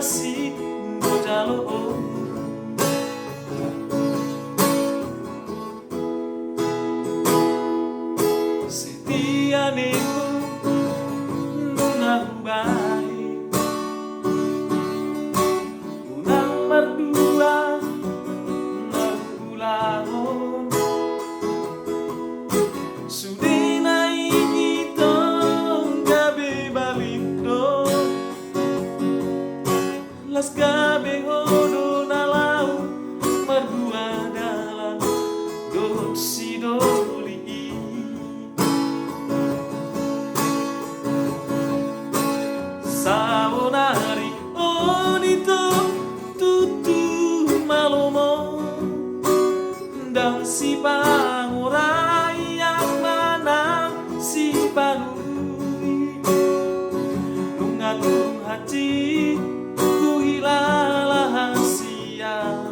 hasi bojalo setia niku nunang baik unang merdua nagulahon sudina itong gabi balik do las gabi hodo nalau merdua dalam don si doli saonari onito tutu malomo dan si pangurai yang mana si panui nungatung hati ku hilalah sia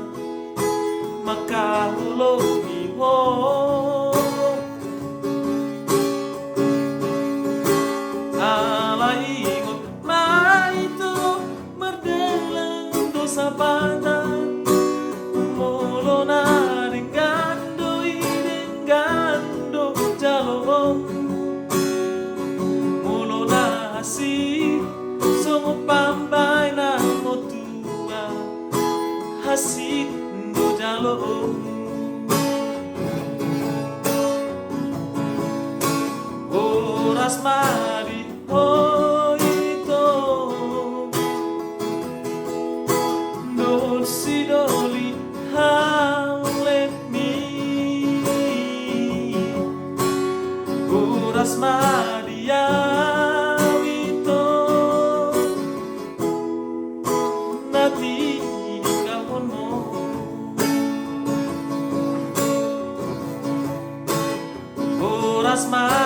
maka ulogi ho alai ingot itu merdalam dosa pada molo naring gandoi denggando jalong molo nasi songo pambai na motua hasit do jalong oras mari hoito don si doli how let me oras mari awito nati kahono oras mari